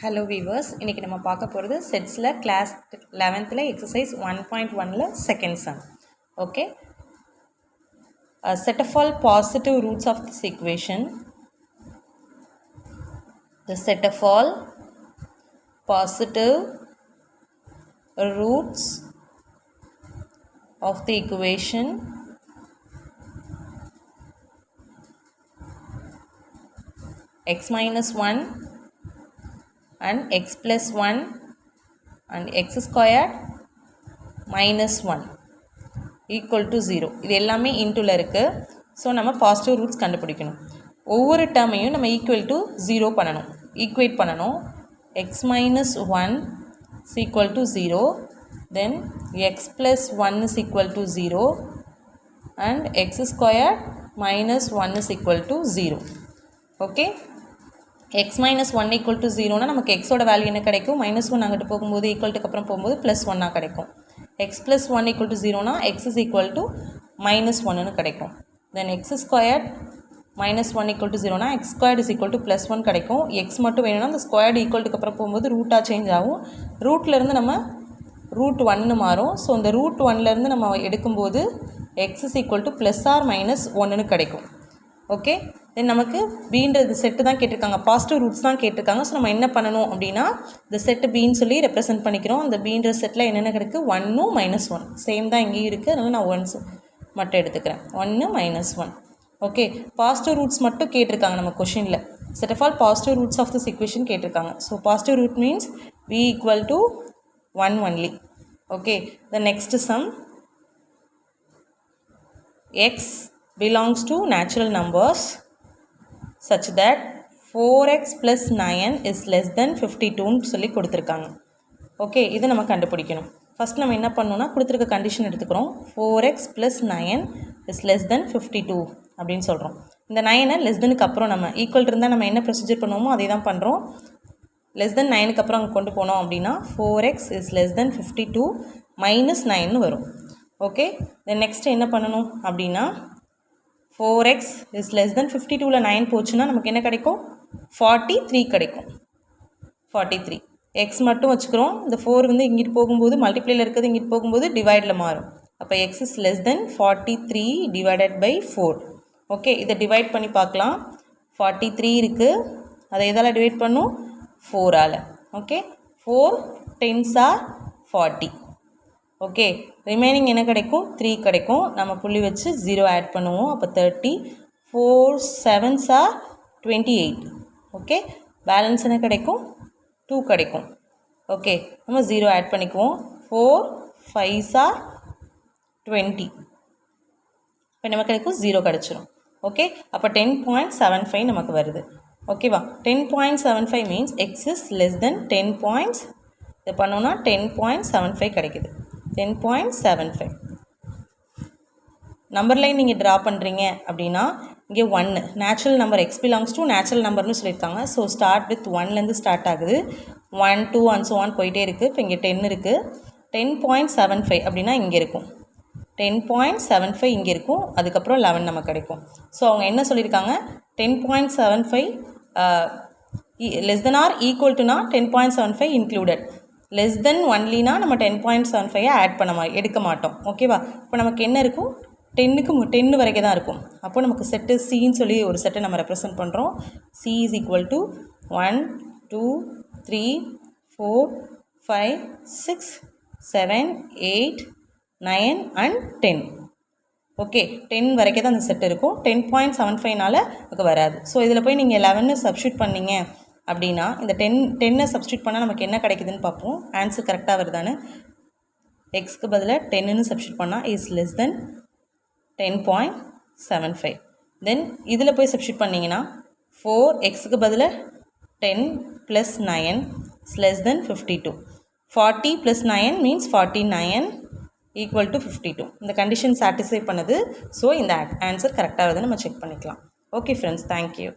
Hello viewers, இன்னைக்கு நம்ம பார்க்க போகிறது செட்ஸில் கிளாஸ் 11th எக்ஸசைஸ் 1.1ல second sum. Okay, set of all positive roots of this equation. The set of all positive roots of the equation x minus 1 and x plus 1 and x squared minus 1 equal to 0. இது எல்லாமே இன்டூல இருக்குது. So நம்ம positive roots கண்டுபிடிக்கணும். ஒவ்வொரு டேர்மையும் நம்ம equal to 0 பண்ணணும், equate பண்ணணும். x minus 1 is equal to 0, then x plus 1 is equal to 0 and x squared minus 1 is equal to 0. Okay, x minus 1 equal to 0 னா நமக்கு x ஓட வேல்யூ என்ன கிடைக்கும்? minus 1 அங்கிட்டு போகும்போது ஈக்குவல்ட்டுக்கு அப்புறம் போகும்போது plus 1 கிடைக்கும். x plus 1 equal to 0 னா x is equal to minus 1 கிடைக்கும். then x squared minus 1 equal to 0 னா x squared is equal to plus 1 கிடைக்கும். x மட்டும் வேணும்னா அந்த ஸ்கொயர்டு ஈக்குவல்ட்டுக்கு அப்புறம் போகும்போது ரூட்டாக சேஞ்ச் ஆகும். ரூட்லேருந்து நம்ம ரூட் 1 மாறும். ஸோ இந்த ரூட் 1லேருந்து நம்ம எடுக்கும்போது x is equal to plus or minus 1 கிடைக்கும். ஓகே, தென் நமக்கு பீன்றது செட்டு தான் கேட்டிருக்காங்க, பாசிட்டிவ் ரூட்ஸ் தான் கேட்டிருக்காங்க. ஸோ நம்ம என்ன பண்ணணும் அப்படின்னா இந்த செட்டு பீன்னு சொல்லி ரெப்ரசென்ட் பண்ணிக்கிறோம். அந்த பீன்ற செட்டில் என்னென்ன கிடைக்கு? 1 மைனஸ் 1 சேம் தான் இங்கேயும் இருக்குது, அதனால் நான் ஒன்ஸ் மட்டும் எடுத்துக்கிறேன். 1 மைனஸ் 1. ஓகே, பாசிட்டிவ் ரூட்ஸ் மட்டும் கேட்டிருக்காங்க நம்ம கொஷினில். Set of all positive roots of this equation கேட்டிருக்காங்க. So positive root means v equal to 1 only. Okay, the next sum, x belongs to natural numbers such that 4x plus 9 is less than 52 சொல்லி கொடுத்துருக்காங்க. Okay, இதை நம்ம கண்டுபிடிக்கணும். First நம்ம என்ன பண்ணணும்னா கொடுத்துருக்க கண்டிஷன் எடுத்துக்கிறோம். 4x plus 9 is less than 52 அப்படின்னு சொல்கிறோம். இந்த 9 லெஸ் தெனுக்கு அப்புறம் நம்ம ஈக்குவல் இருந்தால் நம்ம என்ன ப்ரொசீஜர் பண்ணுவோமோ அதே தான் பண்ணுறோம். லெஸ் தென் 9க்கு அப்புறம் அங்கே கொண்டு போனோம் அப்படின்னா 4x is less than 52 minus 9 வரும். ஓகே, தென் நெக்ஸ்ட்டு என்ன பண்ணணும் அப்படின்னா 4x is less than 52ல் 9 போச்சுன்னா நமக்கு என்ன கிடைக்கும்? 43 கிடைக்கும். 43 x மட்டும் வச்சுக்கிறோம். இந்த 4 வந்து இங்கிட்டு போகும்போது மல்டிப்ளையில் இருக்கிறது இங்கிட்டு போகும்போது டிவைடில் மாறும். அப்போ x is less than 43 divided by 4. Okay, இதை டிவைட் பண்ணி பார்க்கலாம். 43 இருக்குது, அதை எதால் டிவைட் பண்ணும்? 4ஆல். Okay, 4 10s are 40. Okay, remaining என்ன கிடைக்கும்? 3 கிடைக்கும். நம்ம புள்ளி வச்சு 0 ஆட் பண்ணுவோம். அப்போ 30. 4 7s are 28. ஓகே, பேலன்ஸ் என்ன கிடைக்கும்? 2 கிடைக்கும். ஓகே, நம்ம 0 ஆட் பண்ணிக்குவோம். 4 5s are 20. இப்போ நமக்கு கிடைக்கும் 0 கிடச்சிரும். ஓகே, அப்போ 10.75 நமக்கு வருது. ஓகேவா? 10.75 means X is less than 10 points. இது பண்ணோன்னா 10.75 கிடைக்குது. 10.75 நம்பர் லைன் நீங்கள் ட்ரா பண்ணுறீங்க அப்படின்னா இங்கே 1 natural number x belongs to natural நம்பர்னு சொல்லியிருக்காங்க. ஸோ ஸ்டார்ட் வித் 1லேருந்து ஸ்டார்ட் ஆகுது. 1 2 அண்ட் ஸோ 1 போயிட்டே இருக்குது. இப்போ இங்கே 10 இருக்குது. 10.75 அப்படின்னா இங்கே இருக்கும். 10.75 இங்கே இருக்கும். அதுக்கப்புறம் 11 நமக்கு கிடைக்கும். ஸோ அவங்க என்ன சொல்லியிருக்காங்க? 10.75 லெஸ் தென் ஆர் ஈக்குவல் டுனா 10.75 இன்க்ளூடட். லெஸ் தென் ஒன்லினா நம்ம 10.75 ஆட் பண்ண எடுக்க மாட்டோம். ஓகேவா? இப்போ நமக்கு என்ன இருக்கும்? 10 வரைக்கும் தான் இருக்கும். அப்போ நமக்கு செட்டு சின்னு சொல்லி ஒரு செட்டை நம்ம ரெப்ரசென்ட் பண்ணுறோம். C is equal to 1 2 3 4 5 6 7 8 9 and 10. Okay, 10 வரைக்கும் தான் அந்த செட் இருக்கும். 10.75னால நமக்கு வராது. ஸோ இதில் போய் நீங்கள் 11 சப்ஸ்டியூட் பண்ணிங்க அப்படின்னா இந்த 10 சப்ஸ்டியூட் பண்ணால் நமக்கு என்ன கிடைக்குதுன்னு பார்ப்போம். ஆன்சர் கரெக்டாக வருதான்னு. எக்ஸ்க்கு பதிலாக 10ன்னு சப்ஸ்டியூட் பண்ணால் இஸ் லெஸ் தென் 10.75. தென் இதில் போய் சப்ஸ்டியூட் பண்ணிங்கன்னா 4 எக்ஸுக்கு பதிலாக 10 + 9 is less than 52. 40 + 9 means 49 equal to 52. இந்த கண்டிஷன் சாட்டிஸ்ஃபை பண்ணுது. ஸோ இந்த ஆன்சர் கரெக்டாக வருதுன்னு நம்ம செக் பண்ணிக்கலாம். Okay friends, thank you.